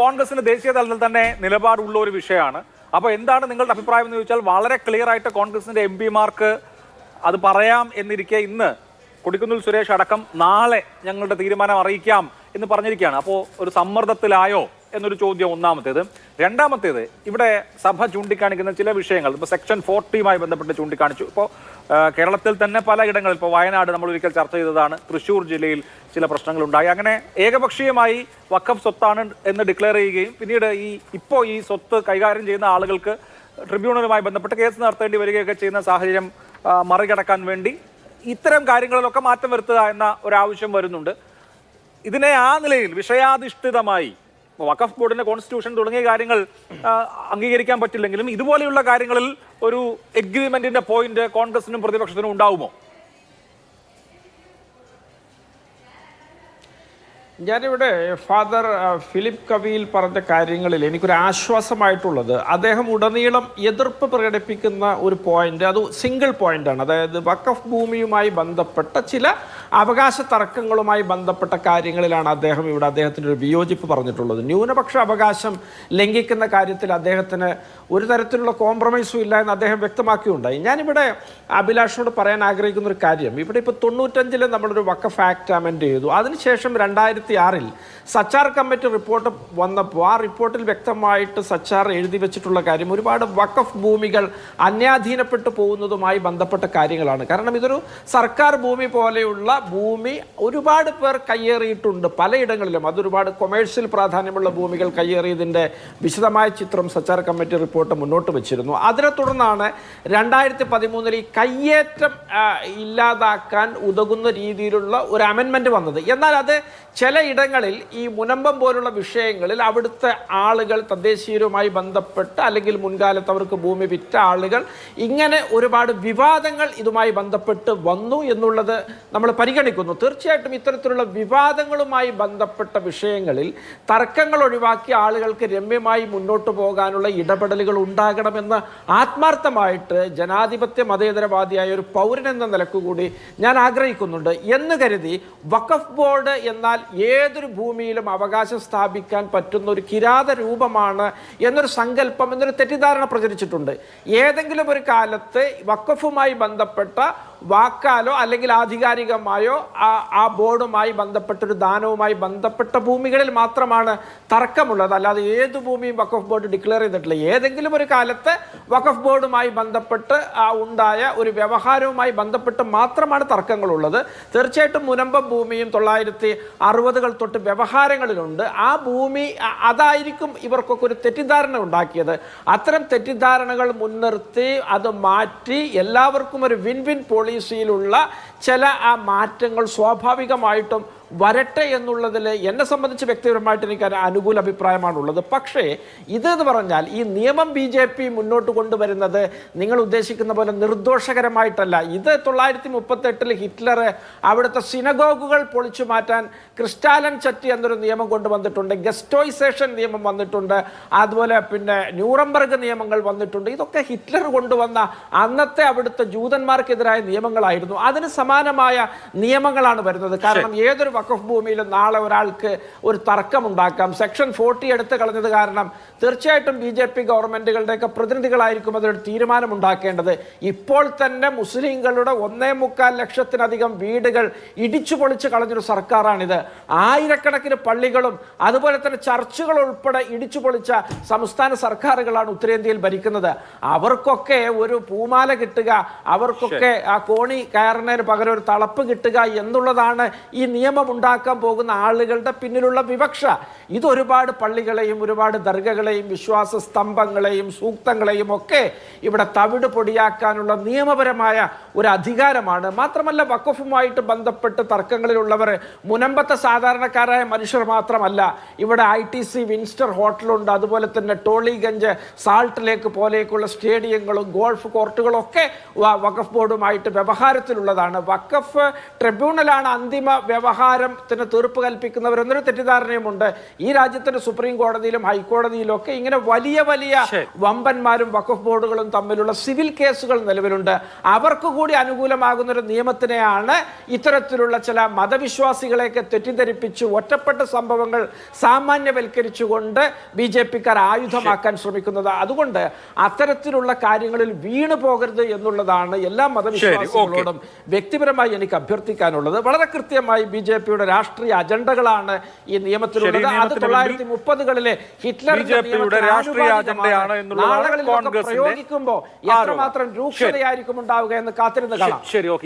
കോൺഗ്രസിന് ദേശീയ തലത്തിൽ തന്നെ നിലപാടുള്ള ഒരു വിഷയമാണ്. അപ്പോൾ എന്താണ് നിങ്ങളുടെ അഭിപ്രായം എന്ന് ചോദിച്ചാൽ വളരെ ക്ലിയർ ആയിട്ട് കോൺഗ്രസിന്റെ എംപിമാർക്ക് അത് പറയാം എന്നിരിക്കെ ഇന്ന് കൊടിക്കുന്നിൽ സുരേഷ് അടക്കം നാളെ ഞങ്ങളുടെ തീരുമാനം അറിയിക്കാം എന്ന് പറഞ്ഞിരിക്കുകയാണ്. അപ്പോൾ ഒരു സമ്മർദ്ദത്തിലായോ എന്നൊരു ചോദ്യം ഒന്നാമത്തേത്. രണ്ടാമത്തേത്, ഇവിടെ സഭ ചൂണ്ടിക്കാണിക്കുന്ന ചില വിഷയങ്ങൾ ഇപ്പോൾ സെക്ഷൻ 40യുമായി ബന്ധപ്പെട്ട് ചൂണ്ടിക്കാണിച്ചു. ഇപ്പോൾ കേരളത്തിൽ തന്നെ പലയിടങ്ങളിൽ, ഇപ്പോൾ വയനാട് നമ്മൾ ഒരിക്കൽ ചർച്ച ചെയ്തതാണ്, തൃശ്ശൂർ ജില്ലയിൽ ചില പ്രശ്നങ്ങളുണ്ടായി. അങ്ങനെ ഏകപക്ഷീയമായി വഖഫ് സ്വത്താണ് എന്ന് ഡിക്ലെയർ ചെയ്യുകയും പിന്നീട് ഇപ്പോൾ ഈ സ്വത്ത് കൈകാര്യം ചെയ്യുന്ന ആളുകൾക്ക് ട്രിബ്യൂണലുമായി ബന്ധപ്പെട്ട് കേസ് നടത്തേണ്ടി വരികയൊക്കെ ചെയ്യുന്ന സാഹചര്യം മറികടക്കാൻ വേണ്ടി ഇത്തരം കാര്യങ്ങളിലൊക്കെ മാറ്റം വരുത്തുക എന്ന ഒരാവശ്യം വരുന്നുണ്ട്. ഇതിനെ ആ നിലയിൽ വിഷയാധിഷ്ഠിതമായി വഖഫ് ബോർഡിന്റെ കോൺസ്റ്റിറ്റ്യൂഷൻ തുടങ്ങിയ കാര്യങ്ങൾ അംഗീകരിക്കാൻ പറ്റില്ലെങ്കിലും ഇതുപോലെയുള്ള കാര്യങ്ങളിൽ ഒരു എഗ്രിമെന്റിന്റെ പോയിന്റ് കോൺഗ്രസിനും പ്രതിപക്ഷത്തിനും ഉണ്ടാവുമോ? ഞാനിവിടെ ഫാദർ ഫിലിപ്പ് കവിയിൽ പറഞ്ഞ കാര്യങ്ങളിൽ എനിക്കൊരു ആശ്വാസമായിട്ടുള്ളത്, അദ്ദേഹം ഉടനീളം എതിർപ്പ് പ്രകടിപ്പിക്കുന്ന ഒരു പോയിന്റ്, അത് സിംഗിൾ പോയിന്റാണ്. അതായത് വഖഫ് ഭൂമിയുമായി ബന്ധപ്പെട്ട ചില അവകാശ തർക്കങ്ങളുമായി ബന്ധപ്പെട്ട കാര്യങ്ങളിലാണ് അദ്ദേഹത്തിൻ്റെ ഒരു വിയോജിപ്പ് പറഞ്ഞിട്ടുള്ളത്. ന്യൂനപക്ഷ അവകാശം ലംഘിക്കുന്ന കാര്യത്തിൽ അദ്ദേഹത്തിന് ഒരു തരത്തിലുള്ള കോംപ്രമൈസും ഇല്ല എന്ന് അദ്ദേഹം വ്യക്തമാക്കിയുണ്ടായി. ഞാനിവിടെ അഭിലാഷിനോട് പറയാൻ ആഗ്രഹിക്കുന്ന ഒരു കാര്യം, ഇവിടെ ഇപ്പോൾ 95 നമ്മളൊരു വഖഫ് ആക്ട് അമെൻഡ് ചെയ്തു. അതിനുശേഷം 2006 സച്ചാർ കമ്മിറ്റി റിപ്പോർട്ട് വന്നപ്പോൾ ആ റിപ്പോർട്ടിൽ വ്യക്തമായിട്ട് സച്ചാർ എഴുതി വെച്ചിട്ടുള്ള കാര്യം ഒരുപാട് വഖഫ് ഭൂമികൾ അന്യാധീനപ്പെട്ടു പോകുന്നതുമായി ബന്ധപ്പെട്ട കാര്യങ്ങളാണ്. കാരണം ഇതൊരു സർക്കാർ ഭൂമി പോലെയുള്ള ഭൂമി ഒരുപാട് പേർ കയ്യേറിയിട്ടുണ്ട് പലയിടങ്ങളിലും. അതൊരുപാട് കൊമേഴ്സ്യൽ പ്രാധാന്യമുള്ള ഭൂമികൾ കയ്യേറിയതിൻ്റെ വിശദമായ ചിത്രം സച്ചാർ കമ്മിറ്റി റിപ്പോർട്ട് മുന്നോട്ട് വെച്ചിരുന്നു. അതിനെ തുടർന്നാണ് 2013 ഈ കയ്യേറ്റം ഇല്ലാതാക്കാൻ ഉതകുന്ന രീതിയിലുള്ള ഒരു അമെൻമെൻറ്റ് വന്നത്. എന്നാൽ അത് ചിലയിടങ്ങളിൽ ഈ മുനമ്പം പോലുള്ള വിഷയങ്ങളിൽ അവിടുത്തെ ആളുകൾ തദ്ദേശീയരുമായി ബന്ധപ്പെട്ട് അല്ലെങ്കിൽ മുൻകാലത്ത് അവർക്ക് ഭൂമി വിറ്റ ആളുകൾ ഇങ്ങനെ ഒരുപാട് വിവാദങ്ങൾ ഇതുമായി ബന്ധപ്പെട്ട് വന്നു എന്നുള്ളത് നമ്മൾ പരിഗണിക്കുന്നു. തീർച്ചയായിട്ടും ഇത്തരത്തിലുള്ള വിവാദങ്ങളുമായി ബന്ധപ്പെട്ട വിഷയങ്ങളിൽ തർക്കങ്ങൾ ഒഴിവാക്കി ആളുകൾക്ക് രമ്യമായി മുന്നോട്ട് പോകാനുള്ള ഇടപെടലുകൾ ഉണ്ടാകണമെന്ന് ആത്മാർത്ഥമായിട്ട് ജനാധിപത്യ മതേതരവാദിയായ ഒരു പൗരൻ എന്ന നിലക്കുകൂടി ഞാൻ ആഗ്രഹിക്കുന്നുണ്ട്. എന്ന് കരുതി വഖഫ് ബോർഡ് എന്നാൽ ഏതൊരു ഭൂമിയിലും അവകാശം സ്ഥാപിക്കാൻ പറ്റുന്ന ഒരു കിരാത രൂപമാണ് എന്നൊരു സങ്കല്പം, എന്നൊരു തെറ്റിദ്ധാരണ പ്രചരിച്ചിട്ടുണ്ട്. ഏതെങ്കിലും ഒരു കാലത്ത് വഖഫുമായി ബന്ധപ്പെട്ട വാക്കാലോ അല്ലെങ്കിൽ ആധികാരികമായോ ആ ബോർഡുമായി ബന്ധപ്പെട്ടൊരു ദാനവുമായി ബന്ധപ്പെട്ട ഭൂമികളിൽ മാത്രമാണ് തർക്കമുള്ളത്. അല്ലാതെ ഏത് ഭൂമിയും വഖഫ് ബോർഡ് ഡിക്ലെയർ ചെയ്തിട്ടില്ല. ഏതെങ്കിലും ഒരു കാലത്ത് വഖഫ് ബോർഡുമായി ബന്ധപ്പെട്ട് ഉണ്ടായ ഒരു വ്യവഹാരവുമായി ബന്ധപ്പെട്ട് മാത്രമാണ് തർക്കങ്ങളുള്ളത്. തീർച്ചയായിട്ടും മുനമ്പം ഭൂമിയും 1960-കൾ തൊട്ട് വ്യവഹാരങ്ങളിലുണ്ട്. ആ ഭൂമി അതായിരിക്കും ഇവർക്കൊക്കെ ഒരു തെറ്റിദ്ധാരണ ഉണ്ടാക്കിയത്. അത്തരം തെറ്റിദ്ധാരണകൾ മുൻനിർത്തി അത് മാറ്റി എല്ലാവർക്കും ഒരു വിൻ വിൻ പോളിസിയിലുള്ള ചില ആ മാറ്റങ്ങൾ സ്വാഭാവികമായിട്ടും വരട്ടെ എന്നുള്ളതിൽ എന്നെ സംബന്ധിച്ച് വ്യക്തിപരമായിട്ട് എനിക്ക് അനുകൂല അഭിപ്രായമാണുള്ളത്. പക്ഷേ ഇതെന്ന് പറഞ്ഞാൽ ഈ നിയമം BJP മുന്നോട്ട് കൊണ്ടുവരുന്നത് നിങ്ങൾ ഉദ്ദേശിക്കുന്ന പോലെ നിർദോഷകരമായിട്ടല്ല. ഇത് 1938 ഹിറ്റ്ലർ അവിടുത്തെ സിനഗോഗുകൾ പൊളിച്ചു മാറ്റാൻ ക്രിസ്റ്റാലൻ ചട്ടി എന്നൊരു നിയമം കൊണ്ടുവന്നിട്ടുണ്ട്. ഗസ്റ്റോയിസേഷൻ നിയമം വന്നിട്ടുണ്ട്. അതുപോലെ പിന്നെ ന്യൂറംബർഗ് നിയമങ്ങൾ വന്നിട്ടുണ്ട്. ഇതൊക്കെ ഹിറ്റ്ലർ കൊണ്ടുവന്ന അന്നത്തെ അവിടുത്തെ ജൂതന്മാർക്കെതിരായ നിയമങ്ങളായിരുന്നു. അതിന് സമാനമായ നിയമങ്ങളാണ് വരുന്നത്. കാരണം ഏതൊരു വഖഫ് ഭൂമിയിൽ നാളെ ഒരാൾക്ക് ഒരു തർക്കമുണ്ടാക്കാം. സെക്ഷൻ 40 എടുത്തു കളഞ്ഞത് കാരണം തീർച്ചയായിട്ടും BJP ഗവൺമെന്റുകളുടെയൊക്കെ പ്രതിനിധികളായിരിക്കും അതിലൊരു തീരുമാനം ഉണ്ടാക്കേണ്ടത്. ഇപ്പോൾ തന്നെ മുസ്ലിങ്ങളുടെ 1.25 ലക്ഷത്തിലധികം വീടുകൾ ഇടിച്ചു പൊളിച്ച് കളഞ്ഞൊരു സർക്കാരാണിത്. ആയിരക്കണക്കിന് പള്ളികളും അതുപോലെ തന്നെ ചർച്ചുകൾ ഉൾപ്പെടെ ഇടിച്ചു പൊളിച്ച സംസ്ഥാന സർക്കാരുകളാണ് ഉത്തരേന്ത്യയിൽ ഭരിക്കുന്നത്. അവർക്കൊക്കെ ഒരു പൂമാല കിട്ടുക, അവർക്കൊക്കെ ആ കോണി കയറുന്നതിന് പകരം ഒരു തളപ്പ് കിട്ടുക എന്നുള്ളതാണ് ഈ നിയമം ഉണ്ടാക്കാൻ പോകുന്ന ആളുകളുടെ പിന്നിലുള്ള വിവക്ഷ. ഇതൊരുപാട് പള്ളികളെയും ഒരുപാട് ദർഗകളെയും വിശ്വാസ സ്തംഭങ്ങളെയും സൂക്തങ്ങളെയും ഒക്കെ ഇവിടെ തവിട് പൊടിയാക്കാനുള്ള നിയമപരമായ ഒരു അധികാരമാണ്. മാത്രമല്ല വഖഫുമായിട്ട് ബന്ധപ്പെട്ട് തർക്കങ്ങളിലുള്ളവർ മുനമ്പത്തെ സാധാരണക്കാരായ മനുഷ്യർ മാത്രമല്ല. ഇവിടെ ITC വിൻസ്റ്റർ ഹോട്ടലുണ്ട്. അതുപോലെ തന്നെ ടോളിഗഞ്ച് സാൾട്ട് ലേക്ക് പോലെയൊക്കെയുള്ള സ്റ്റേഡിയങ്ങളും ഗോൾഫ് കോർട്ടുകളും ഒക്കെ വഖഫ് ബോർഡുമായിട്ട് വ്യവഹാരത്തിലുള്ളതാണ്. വഖഫ് ട്രിബ്യൂണലാണ് അന്തിമ വ്യവഹാരം വ്യവഹാരത്തിന് തീർപ്പ് കൽപ്പിക്കുന്നവരെന്നൊരു തെറ്റിദ്ധാരണയുമുണ്ട്. ഈ രാജ്യത്തിന്റെ സുപ്രീം കോടതിയിലും ഹൈക്കോടതിയിലും ഒക്കെ ഇങ്ങനെ വലിയ വലിയ വമ്പന്മാരും വഖഫ് ബോർഡുകളും തമ്മിലുള്ള സിവിൽ കേസുകൾ നിലവിലുണ്ട്. അവർക്ക് കൂടി അനുകൂലമാകുന്ന ഒരു നിയമത്തിനെയാണ് ഇത്തരത്തിലുള്ള ചില മതവിശ്വാസികളെയൊക്കെ തെറ്റിദ്ധരിപ്പിച്ച് ഒറ്റപ്പെട്ട സംഭവങ്ങൾ സാമാന്യവൽക്കരിച്ചുകൊണ്ട് BJP-ക്കാർ ആയുധമാക്കാൻ ശ്രമിക്കുന്നത്. അതുകൊണ്ട് അത്തരത്തിലുള്ള കാര്യങ്ങളിൽ വീണു പോകരുത് എന്നുള്ളതാണ് എല്ലാ മതവിശ്വാസികളോടും വ്യക്തിപരമായി എനിക്ക് അഭ്യർത്ഥിക്കാനുള്ളത്. വളരെ കൃത്യമായി BJP-യുടെ രാഷ്ട്രീയ അജണ്ടകളാണ് ഈ നിയമത്തിലുള്ളത്. അത് 1930-കളിലെ ഹിറ്റ്ലറിന്റെ രാഷ്ട്രീയ അജണ്ടയാണ് എന്നുള്ളതാണ് കോൺഗ്രസ് പ്രയോഗിക്കുമ്പോൾ എത്രമാത്രം രൂക്ഷതയായിരിക്കും ഉണ്ടാവുക എന്ന് കാത്തിരുന്ന് കാണാം. ശരി, ഓക്കെ.